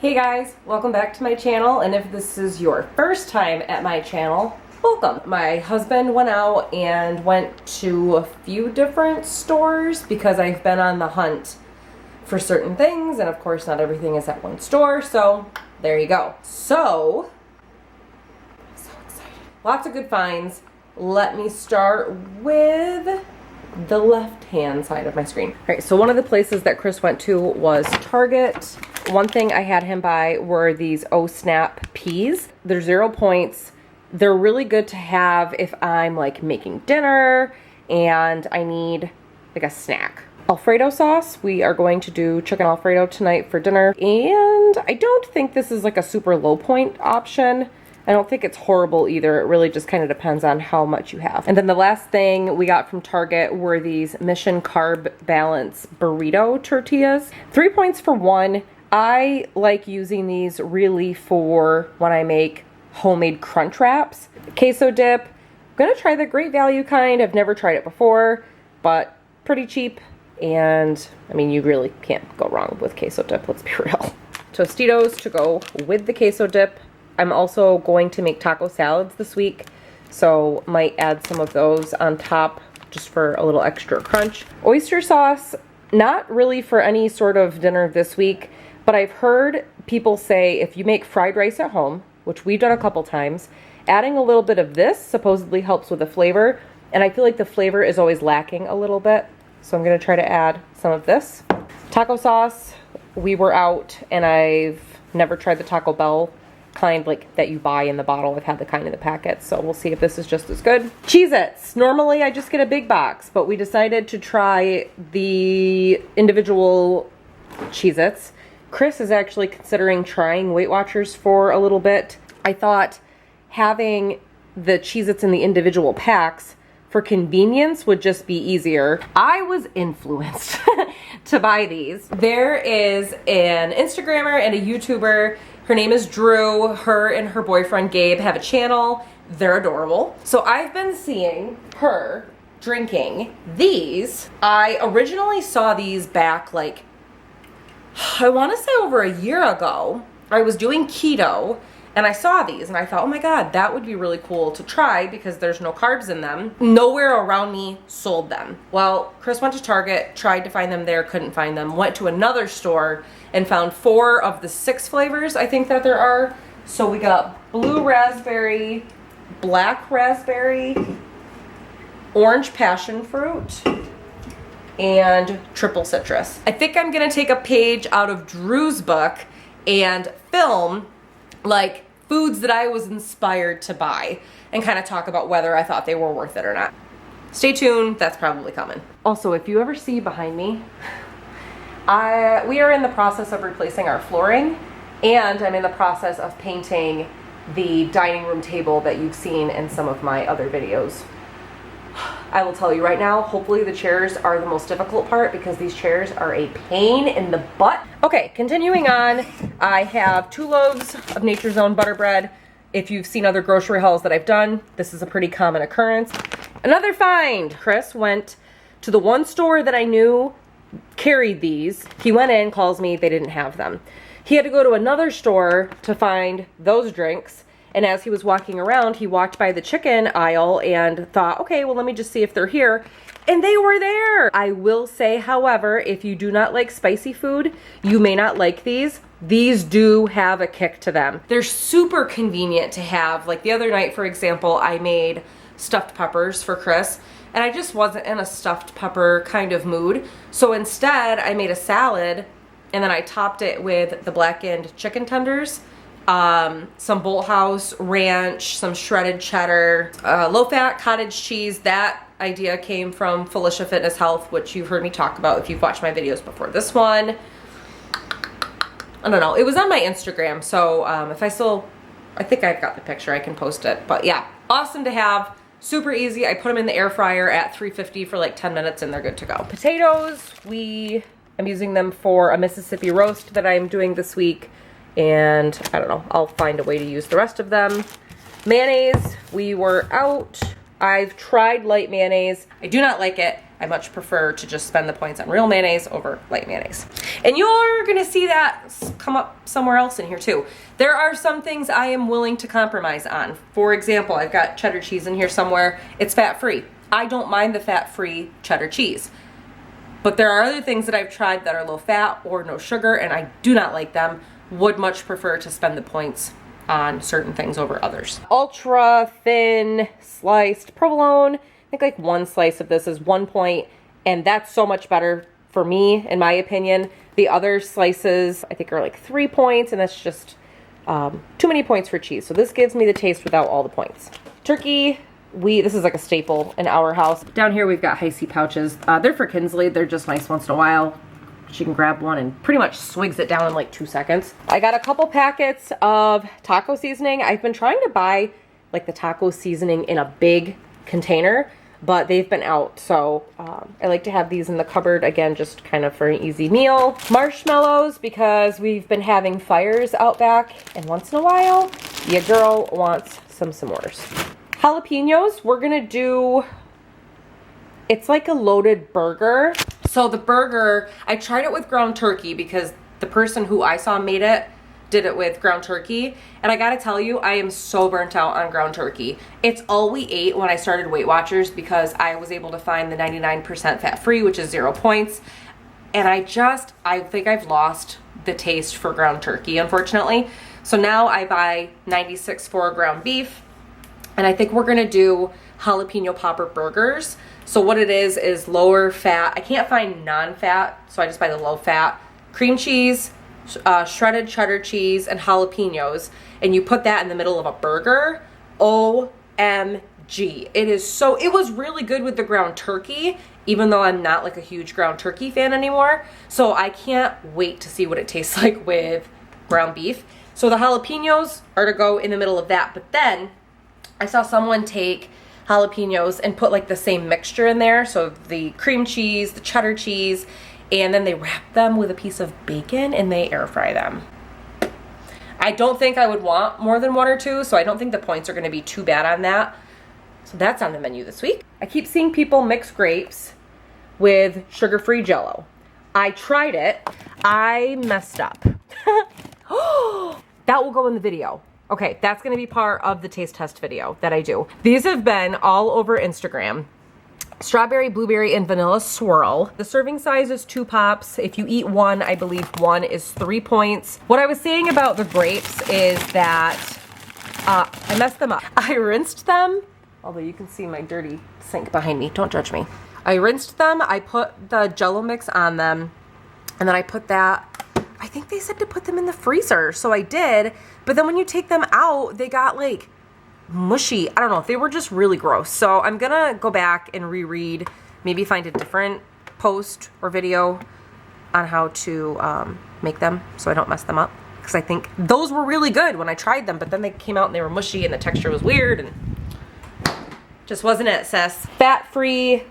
Hey guys, welcome back to my channel, and if this is your first time at my channel, welcome. My husband went out and went to a few different stores because I've been on the hunt for certain things, and of course not everything is at one store, so there you go. So excited. Lots of good finds. Let me start with the left-hand side of my screen. All right, so one of the places that Chris went to was Target. One thing I had him buy were these Oh Snap peas. They're 0 points. They're really good to have if I'm like making dinner and I need like a snack. Alfredo sauce. We are going to do chicken Alfredo tonight for dinner. And I don't think this is like a super low point option. I don't think it's horrible either. It really just kind of depends on how much you have. And then the last thing we got from Target were these Mission Carb Balance burrito tortillas. 3 points for one. I like using these really for when I make homemade crunch wraps. Queso dip. I'm gonna try the Great Value kind. I've never tried it before, but pretty cheap. And I mean, you really can't go wrong with queso dip, let's be real. Tostitos to go with the queso dip. I'm also going to make taco salads this week, so might add some of those on top just for a little extra crunch. Oyster sauce, not really for any sort of dinner this week, but I've heard people say if you make fried rice at home, which we've done a couple times, adding a little bit of this supposedly helps with the flavor, and I feel like the flavor is always lacking a little bit, so I'm gonna try to add some of this. Taco sauce, we were out and I've never tried the Taco Bell kind like that you buy in the bottle. I've had the kind in the packet, so we'll see if this is just as good. Cheez-Its. Normally I just get a big box, but we decided to try the individual Cheez-Its. Chris is actually considering trying Weight Watchers for a little bit. I thought having the Cheez-Its in the individual packs for convenience would just be easier. I was influenced to buy these. There is an Instagrammer and a YouTuber. Her name is Drew. Her and her boyfriend Gabe have a channel. They're adorable. So I've been seeing her drinking these. I originally saw these back like, I want to say over a year ago. I was doing keto and I saw these and I thought, oh my God, that would be really cool to try because there's no carbs in them. Nowhere around me sold them. Well, Chris went to Target, tried to find them there, couldn't find them, went to another store and found 4 of the 6 flavors I think that there are. So we got blue raspberry, black raspberry, orange passion fruit, and triple citrus. I think I'm gonna take a page out of Drew's book and film like foods that I was inspired to buy and kind of talk about whether I thought they were worth it or not. Stay tuned, that's probably coming. Also, if you ever see behind me, we are in the process of replacing our flooring, and I'm in the process of painting the dining room table that you've seen in some of my other videos. I will tell you right now, hopefully the chairs are the most difficult part because these chairs are a pain in the butt. Okay, continuing on, I have 2 loaves of Nature's Own butter bread. If you've seen other grocery hauls that I've done, this is a pretty common occurrence. Another find, Chris went to the one store that I knew carried these. He went in, calls me, they didn't have them. He had to go to another store to find those drinks. And as he was walking around, he walked by the chicken aisle and thought, okay, well, let me just see if they're here. And they were there. I will say, however, if you do not like spicy food, you may not like these. These do have a kick to them. They're super convenient to have. Like the other night, for example, I made stuffed peppers for Chris, and I just wasn't in a stuffed pepper kind of mood. So instead, I made a salad, and then I topped it with the blackened chicken tenders, some Bolthouse ranch, some shredded cheddar, low-fat cottage cheese. That idea came from Felicia Fitness Health, which you've heard me talk about if you've watched my videos before. This one, I don't know, it was on my Instagram, so I think I've got the picture, I can post it. But yeah, awesome to have, super easy. I put them in the air fryer at 350 for like 10 minutes and they're good to go. Potatoes, I'm using them for a Mississippi roast that I'm doing this week. And I don't know, I'll find a way to use the rest of them. Mayonnaise, we were out. I've tried light mayonnaise. I do not like it. I much prefer to just spend the points on real mayonnaise over light mayonnaise. And you're gonna see that come up somewhere else in here too. There are some things I am willing to compromise on. For example, I've got cheddar cheese in here somewhere. It's fat-free. I don't mind the fat-free cheddar cheese. But there are other things that I've tried that are low fat or no sugar, and I do not like them. Would much prefer to spend the points on certain things over others. Ultra thin sliced provolone. I think like one slice of this is 1 point, and that's so much better for me, in my opinion. The other slices I think are like 3 points, and that's just too many points for cheese. So this gives me the taste without all the points. Turkey, this is like a staple in our house. Down here we've got Hi-C pouches. They're for Kinsley. They're just nice once in a while. She can grab one and pretty much swigs it down in like 2 seconds. I got a couple packets of taco seasoning. I've been trying to buy like the taco seasoning in a big container, but they've been out. So I like to have these in the cupboard, again, just kind of for an easy meal. Marshmallows, because we've been having fires out back, and once in a while, your girl wants some s'mores. Jalapenos, we're gonna do, it's like a loaded burger. So the burger, I tried it with ground turkey because the person who I saw made it did it with ground turkey. And I gotta tell you, I am so burnt out on ground turkey. It's all we ate when I started Weight Watchers because I was able to find the 99% fat free, which is 0 points. And I think I've lost the taste for ground turkey, unfortunately. So now I buy 96.4 ground beef. And I think we're gonna do jalapeno popper burgers. So what it is lower fat. I can't find non-fat, so I just buy the low fat. Cream cheese, shredded cheddar cheese, and jalapenos. And you put that in the middle of a burger. OMG. It was really good with the ground turkey, even though I'm not like a huge ground turkey fan anymore. So I can't wait to see what it tastes like with ground beef. So the jalapenos are to go in the middle of that. But then I saw someone take jalapenos and put like the same mixture in there. So the cream cheese, the cheddar cheese, and then they wrap them with a piece of bacon and they air fry them. I don't think I would want more than 1 or 2, so I don't think the points are gonna be too bad on that. So that's on the menu this week. I keep seeing people mix grapes with sugar-free Jell-O. I tried it. I messed up. That will go in the video. Okay, that's gonna be part of the taste test video that I do. These have been all over Instagram. Strawberry, blueberry, and vanilla swirl. The serving size is 2 pops. If you eat 1, I believe 1 is 3 points. What I was saying about the grapes is that I messed them up. I rinsed them, although you can see my dirty sink behind me. Don't judge me. I rinsed them, I put the Jell-O mix on them, and then I put that, I think they said to put them in the freezer, so I did. But then when you take them out, they got like mushy. I don't know, they were just really gross. So I'm gonna go back and reread, maybe find a different post or video on how to make them so I don't mess them up. Because I think those were really good when I tried them, but then they came out and they were mushy and the texture was weird and just wasn't it, sis. Fat-free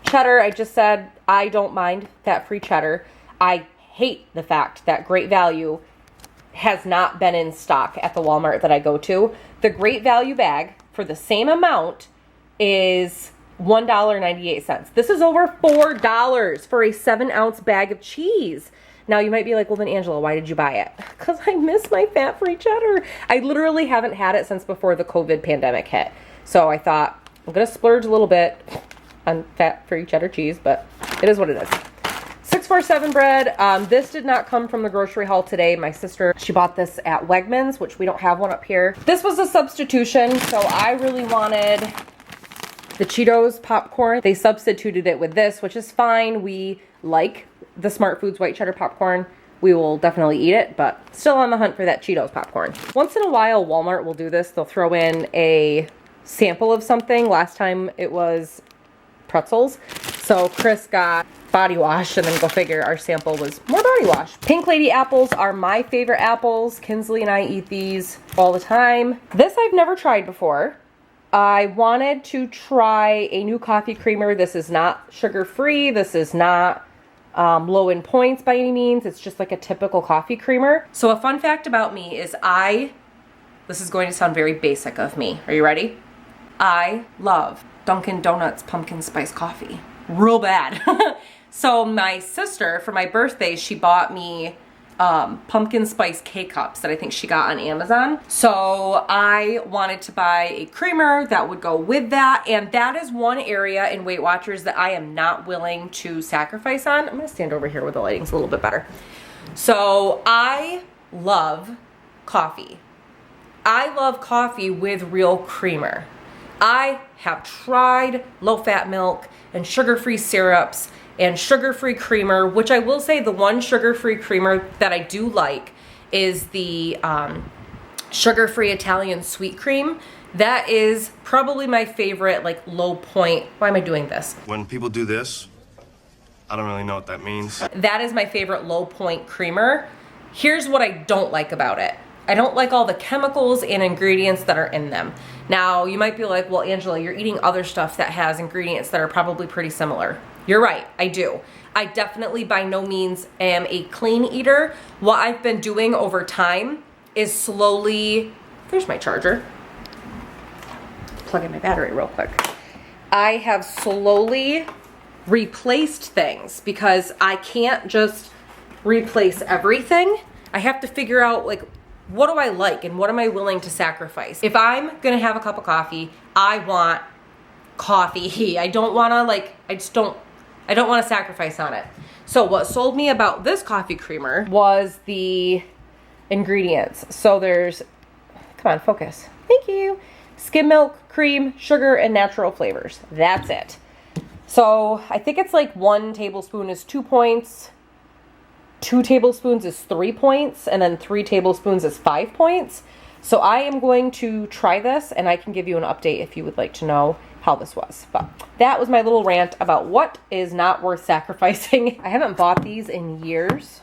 cheddar, I just said I don't mind fat-free cheddar. I hate the fact that Great Value has not been in stock at the Walmart that I go to. The Great Value bag for the same amount is $1.98. This is over $4 for a 7-ounce bag of cheese. Now you might be like, well then Angela, why did you buy it? Because I miss my fat-free cheddar. I literally haven't had it since before the COVID pandemic hit. So I thought, I'm gonna splurge a little bit on fat-free cheddar cheese, but it is what it is. 647 bread. This did not come from the grocery haul today. My sister, she bought this at Wegmans, which we don't have one up here. This was a substitution, so I really wanted the Cheetos popcorn. They substituted it with this, which is fine. We like the Smart Foods white cheddar popcorn. We will definitely eat it, but still on the hunt for that Cheetos popcorn. Once in a while, Walmart will do this. They'll throw in a sample of something. Last time it was pretzels. So Chris got body wash, and then go figure our sample was more body wash. Pink Lady apples are my favorite apples. Kinsley and I eat these all the time. This I've never tried before. I wanted to try a new coffee creamer. This is not sugar-free. This is not low in points by any means. It's just like a typical coffee creamer. So a fun fact about me is this is going to sound very basic of me. Are you ready? I love Dunkin' Donuts pumpkin spice coffee. real bad. So my sister, for my birthday, she bought me pumpkin spice K-Cups that I think she got on Amazon. So I wanted to buy a creamer that would go with that, and that is one area in Weight Watchers that I am not willing to sacrifice on. I'm gonna stand over here where the lighting's a little bit better. So I love coffee. I love coffee with real creamer. I have tried low-fat milk and sugar-free syrups and sugar-free creamer, which I will say the one sugar-free creamer that I do like is the sugar-free Italian sweet cream. That is probably my favorite, like, low point. Why am I doing this? When people do this, I don't really know what that means. That is my favorite low point creamer. Here's what I don't like about it. I don't like all the chemicals and ingredients that are in them. Now, you might be like, well, Angela, you're eating other stuff that has ingredients that are probably pretty similar. You're right, I do. I definitely by no means am a clean eater. What I've been doing over time is slowly, there's my charger. Plug in my battery real quick. I have slowly replaced things because I can't just replace everything. I have to figure out, like, what do I like and what am I willing to sacrifice? If I'm gonna have a cup of coffee, I want coffee. I don't wanna, like, I don't wanna sacrifice on it. So what sold me about this coffee creamer was the ingredients. So there's, come on, focus. Thank you. Skim milk, cream, sugar, and natural flavors. That's it. So I think it's like 1 tablespoon is 2 points, 2 tablespoons is 3 points, and then 3 tablespoons is 5 points. So I am going to try this, and I can give you an update if you would like to know how this was. But that was my little rant about what is not worth sacrificing. I haven't bought these in years,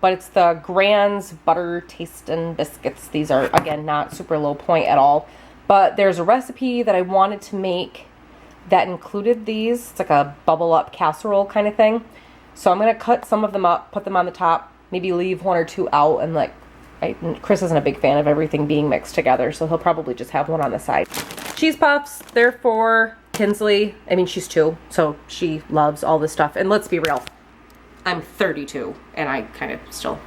but it's the Grand's Butter Tastin' Biscuits. These are, again, not super low point at all, but there's a recipe that I wanted to make that included these. It's like a bubble up casserole kind of thing. So I'm going to cut some of them up, put them on the top, maybe leave 1 or 2 out, and like, Chris isn't a big fan of everything being mixed together, so he'll probably just have one on the side. Cheese puffs, they're for Kinsley. I mean, she's 2, so she loves all this stuff. And let's be real, I'm 32, and I kind of still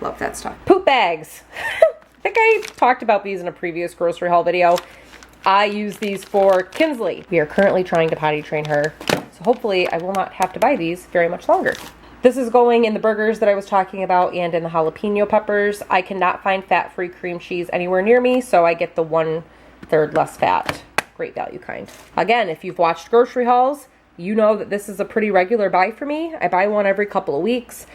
love that stuff. Poop bags. I think I talked about these in a previous grocery haul video. I use these for Kinsley. We are currently trying to potty train her, so hopefully I will not have to buy these very much longer. This is going in the burgers that I was talking about and in the jalapeno peppers. I cannot find fat-free cream cheese anywhere near me, so I get the 1/3 less fat. Great value kind. Again, if you've watched grocery hauls, you know that this is a pretty regular buy for me. I buy one every couple of weeks.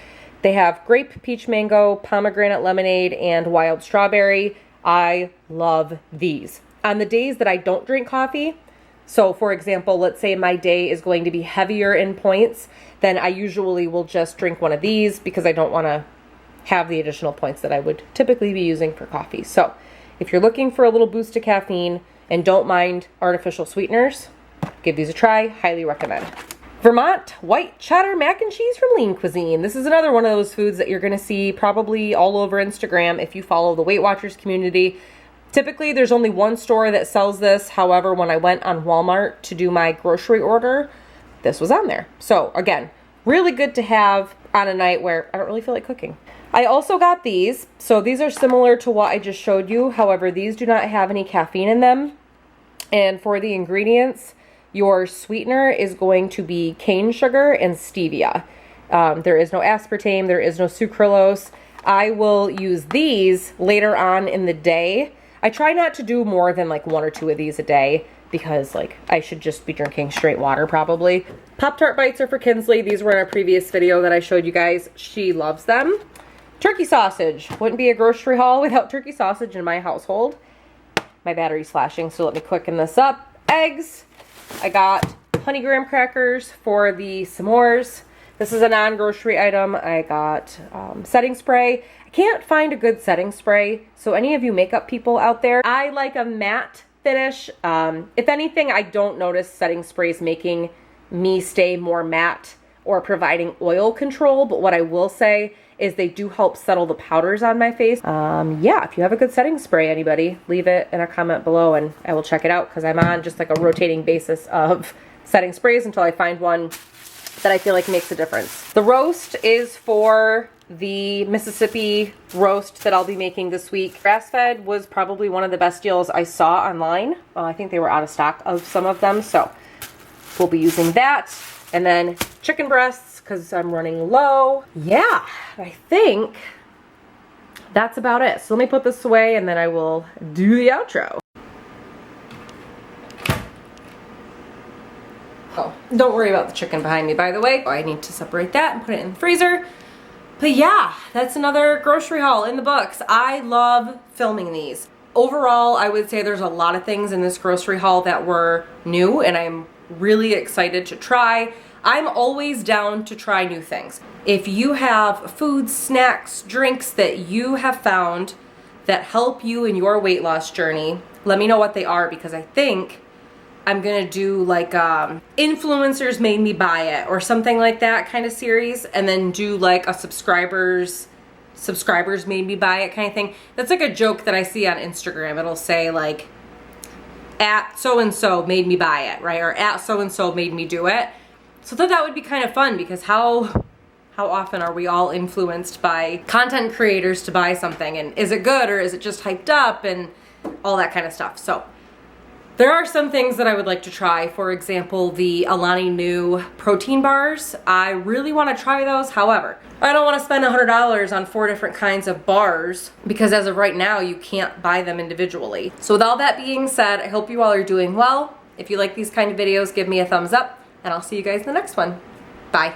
They have grape, peach mango, pomegranate lemonade, and wild strawberry. I love these. On the days that I don't drink coffee, so for example, let's say my day is going to be heavier in points, then I usually will just drink one of these because I don't want to have the additional points that I would typically be using for coffee. So if you're looking for a little boost of caffeine and don't mind artificial sweeteners, give these a try. Highly recommend. Vermont white cheddar mac and cheese from Lean Cuisine. This is another one of those foods that you're going to see probably all over Instagram if you follow the Weight Watchers community. Typically, there's only one store that sells this. However, when I went on Walmart to do my grocery order, this was on there. So again, really good to have on a night where I don't really feel like cooking. I also got these. So these are similar to what I just showed you. However, these do not have any caffeine in them. And for the ingredients, your sweetener is going to be cane sugar and stevia. There is no aspartame. There is no sucralose. I will use these later on in the day. I try not to do more than like 1 or 2 of these a day because like I should just be drinking straight water probably. Pop-Tart bites are for Kinsley. These were in a previous video that I showed you guys. She loves them. Turkey sausage. Wouldn't be a grocery haul without turkey sausage in my household. My battery's flashing, so let me quicken this up. Eggs. I got honey graham crackers for the s'mores. This is a non-grocery item. I got setting spray. I can't find a good setting spray, so any of you makeup people out there, I like a matte finish. If anything, I don't notice setting sprays making me stay more matte or providing oil control, but what I will say is they do help settle the powders on my face. Yeah, if you have a good setting spray, anybody, leave it in a comment below and I will check it out because I'm on just like a rotating basis of setting sprays until I find one that I feel like makes a difference. The roast is for the Mississippi roast that I'll be making this week. Grass-fed was probably one of the best deals I saw online. I think they were out of stock of some of them, so we'll be using that. And then chicken breasts, because I'm running low. Yeah, I think that's about it. So let me put this away and then I will do the outro. Oh, don't worry about the chicken behind me, by the way. I need to separate that and put it in the freezer. But yeah, that's another grocery haul in the books. I love filming these. Overall, I would say there's a lot of things in this grocery haul that were new and I'm really excited to try. I'm always down to try new things. If you have foods, snacks, drinks that you have found that help you in your weight loss journey, let me know what they are, because I think I'm gonna do like influencers made me buy it or something like that kind of series, and then do like a subscribers made me buy it kind of thing. That's like a joke that I see on Instagram. It'll say like, at so-and-so made me buy it, right? Or at so-and-so made me do it. So I thought that would be kind of fun, because how often are we all influenced by content creators to buy something, and is it good or is it just hyped up and all that kind of stuff. So there are some things that I would like to try. For example, the Alani Nu protein bars. I really want to try those. However, I don't want to spend $100 on 4 different kinds of bars, because as of right now, you can't buy them individually. So with all that being said, I hope you all are doing well. If you like these kind of videos, give me a thumbs up, and I'll see you guys in the next one. Bye.